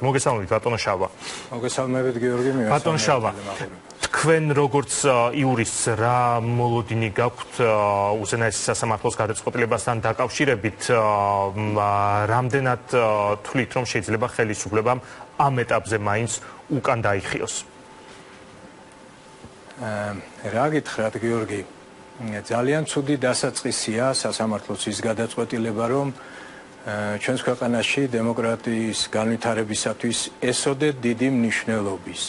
მოგესალმებით ბატონო შავა. მოგესალმებით გიორგი, ბატონო შავა. თქვენ როგორც იურისტს რა მოლოდინი გაქვთ უზენაესი სასამართლოს გადაწყვეტილებასთან დაკავშირებით, რამდენად თვლით რომ შეიძლება ხელისუფლებამ ამ ეტაპზე მაინც უკან დაიხიოს? რა გითხრათ გიორგი, ძალიან ცუდი დასაწყისია სასამართლოს ის გადაწყვეტილება, რომ ჩვენს ქვეყანაში დემოკრატიის განვითარებისათვის ესოდეთ დიდი მნიშვნელობის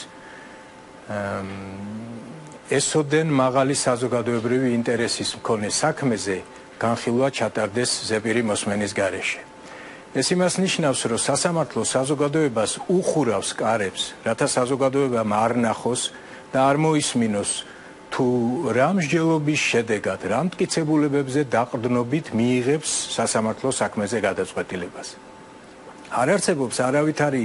ესოდენ მაღალი საზოგადოებრივი ინტერესის მქონე საქმეზე განხილვა ჩატარდეს ზეპირი მოსმენის გარეშე. ეს იმას ნიშნავს, რომ სასამართლო საზოგადოებას უხურავს კარებს, რათა საზოგადოებამ არ ნახოს და არ მოისმინოს თუ რა მსჯელობის შედეგად, რა მტკიცებულებებზე დაყრდნობით მიიღებს სასამართლო საქმეზე გადაწყვეტილებას. არ არსებობს არავითარი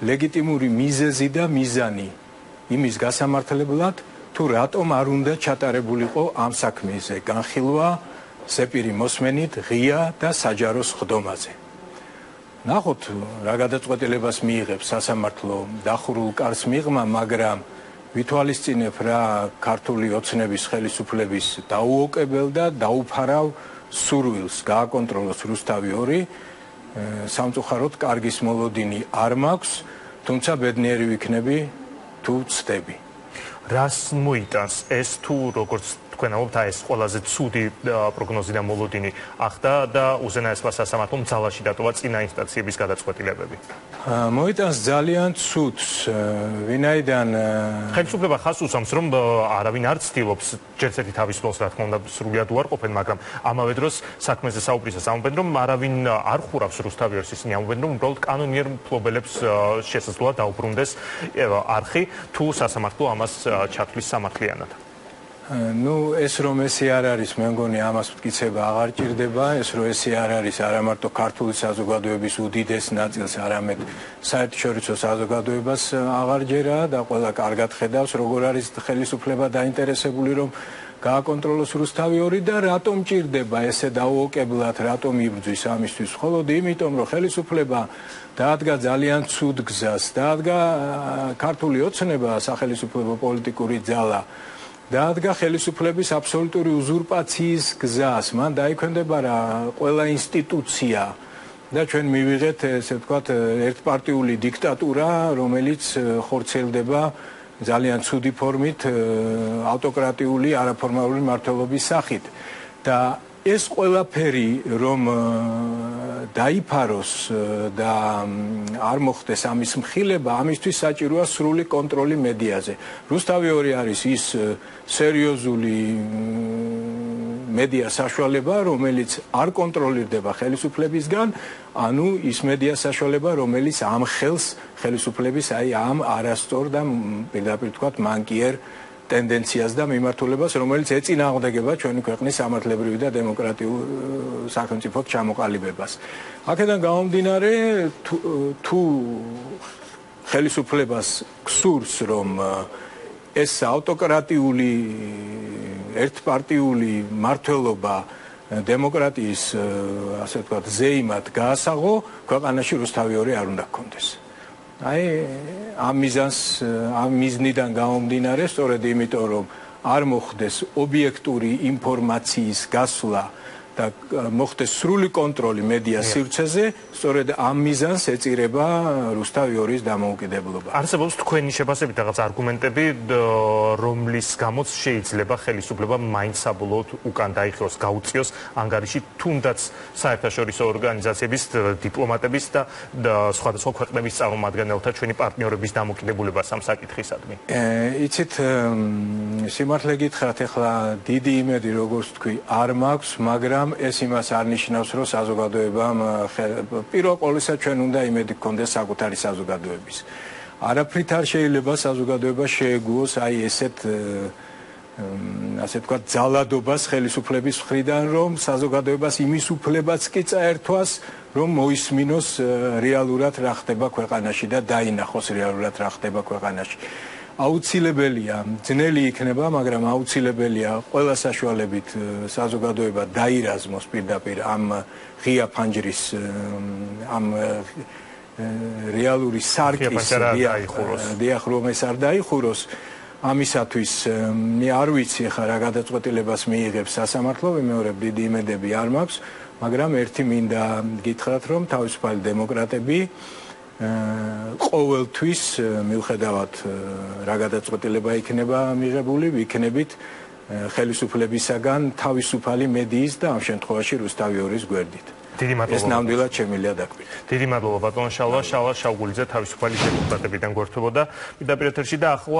ლეგიტიმური მიზეზი და მიზანი იმის გასამართლებლად, თუ რატომ არ უნდა ჩატარებულიყო ამ საქმეზე განხილვა ზეპირი მოსმენით ღია და საჯარო სხდომაზე. ნახოთ რა გადაწყვეტილებას მიიღებს სასამართლო დახურულ კარს მიღმა, მაგრამ ვითვალისწინებ რა ქართული ოცნების ხელისუფლების დაუოკებელ და დაუფარავ სურვილს გააკონტროლოს რუსთავი 2, სამწუხაროდ კარგის მოლოდინი არ მაქვს, თუმცა ბედნიერი ვიქნები თუ ვცდები. რას მოიტანს ეს თუ როგორც თქვენ ამბობთ, ეს ყველაზე ცუდი პროგნოზი და მოლოდინი ახდა და უზენაესმა სასამართლომ ძალაში დატოვა წინა ინსტანციების გადაწყვეტილებები? მოიტანს ძალიან ცუდს, ვინაიდან ხელისუფლება ხას უსვამს, რომ არავინ არ ცდილობს ჯერ ერთი თავისუფლებას, რა თქმა უნდა, სრულიად უარყოფენ, მაგრამ ამავე დროს საქმეზე საუბრისას ამბობენ, რომ არავინ არ ხურავს რუსთავი 2-ს, ისინი ამბობენ, რომ უბრალოდ კანონიერ მფლობელებს შესაძლოა დაუბრუნდეს არხი, თუ სასამართლო ამას ჩათვლის სამართლიანად. ეს რომ ესე არ არის, მე მგონი ამას მტკიცება აღარ ჭირდება, ეს რომ ესე არ არის არა მარტო ქართული საზოგადოების უდიდეს ნაწილს, არამედ საერთაშორისო საზოგადოებას აღარ ჯერა და ყველა კარგად ხედავს, როგორ არის ხელისუფლება დაინტერესებული, რომ გააკონტროლოს რუსთავი 2 და რატომ ჭირდება ესე დაუოკებლად, რატომ იბრძვის ამისთვის? მხოლოდ იმიტომ, რომ ხელისუფლება დაადგა ძალიან ცუდ გზას, დაადგა ქართული ოცნება, სახელისუფლებო პოლიტიკური ძალა დაადგა ხელისუფლების აბსოლუტური უზურპაციის გზას. მან დაიქვემდება რა ყველა ინსტიტუცია და ჩვენ მივიღეთ, ესე ვთქვათ, ერთპარტიული დიქტატურა, რომელიც ხორციელდება ძალიან ცუდი ფორმით ავტოკრატიული არაფორმალური მმართველობის სახით. და ეს ყველაფერი რომ დაიფაროს და არ მოხდეს ამის მხილება, ამისთვის საჭიროა სრული კონტროლი მედიაზე. რუსთავი 2 არის ის სერიოზული მედია საშუალება, რომელიც არ კონტროლირდება ხელისუფლებისგან, ანუ ის მედია საშუალება, რომელიც ამხელს ხელისუფლების ამ არასწორ და პირდაპირ ვთქვათ მანკიერ ტენდენციას და მიმართულებას, რომელიც ეწინააღმდეგება ჩვენი ქვეყნის სამართლებრივი და დემოკრატიულ სახელმწიფოდ ჩამოყალიბებას. აქედან გამომდინარე, თუ ხელისუფლებას გსურს, რომ ეს ავტოკრატიული ერთპარტიული მმართველობა დემოკრატიის, ასე ვთქვათ, ზეიმად გაასაღო, ქვეყანაში რუსთავი 2 არ უნდა გქონდეს. ამ მიზნიდან გამომდინარე, სწორედ იმიტომ, რომ არ მოხდეს ობიექტური ინფორმაციის გასვლა და მოხდეს სრული კონტროლი მედია სივრცეზე, სწორედ ამ მიზანს ეწირება რუსთავი 2-ის დამოუკიდებლობა. არსებობს თქვენი შეფასებით რაღაც არგუმენტები, რომლის გამოც შეიძლება ხელისუფლება მაინც საბოლოოდ უკან დაიხიოს, გაუწიოს ანგარიში თუნდაც საერთაშორისო ორგანიზაციების, დიპლომატების და სხვადასხვა ქვეყნების წარმომადგენელთა ჩვენი პარტნიორების დამოკიდებულებას ამ საკითხისადმი. იცით, სიმართლე გითხრათ, ეხლა დიდი იმედი, როგორც თქვი, არ მაქვს, მაგრამ ეს იმას არ ნიშნავს, რომ საზოგადოებამ პირველ ყოვლისა ჩვენ უნდა იმედი გქონდეს საკუთარი საზოგადოების. არაფრით არ შეიძლება საზოგადოება შეეგუოს ესეთ ასე ვთქვათ ძალადობას ხელისუფლების მხრიდან, რომ საზოგადოებას იმის უფლებაც კი წაერთვას, რომ მოისმინოს რეალურად რა ხდება ქვეყანაში და დაინახოს რეალურად რა ხდება ქვეყანაში. აუცილებელია, ძნელი იქნება, მაგრამ აუცილებელია ყველა საშუალებით საზოგადოება დაირაზმოს პირდაპირ ამ ღია ფანჯრის ამ რეალური სარკის დიახ რომ ეს არ დაიხუროს ამისათვის მე არ ვიცი ხა რა გადაწყვეტილებას მიიღებს სასამართლო ვიმეორებ დიდი იმედები არ მაქვს მაგრამ ერთი მინდა გითხრათ რომ თავისუფალი დემოკრატები ყოველთვის მიუხედავად რა გადაწყვეტილება იქნება მიღებული ვიქნებით ხელისუფლებისაგან თავისუფალი მედიის და ამ შემთხვევაში რუსთავი ორის გვერდით დიდი მადლობა ეს ნამდვილად შემიძლია დაკვირდეთ დიდი მადლობა ბატონ შალვა შავგულიძე თავისუფალი დემოკრატებიდან გვერდებოდა პირდაპირ ეთერში და ახლა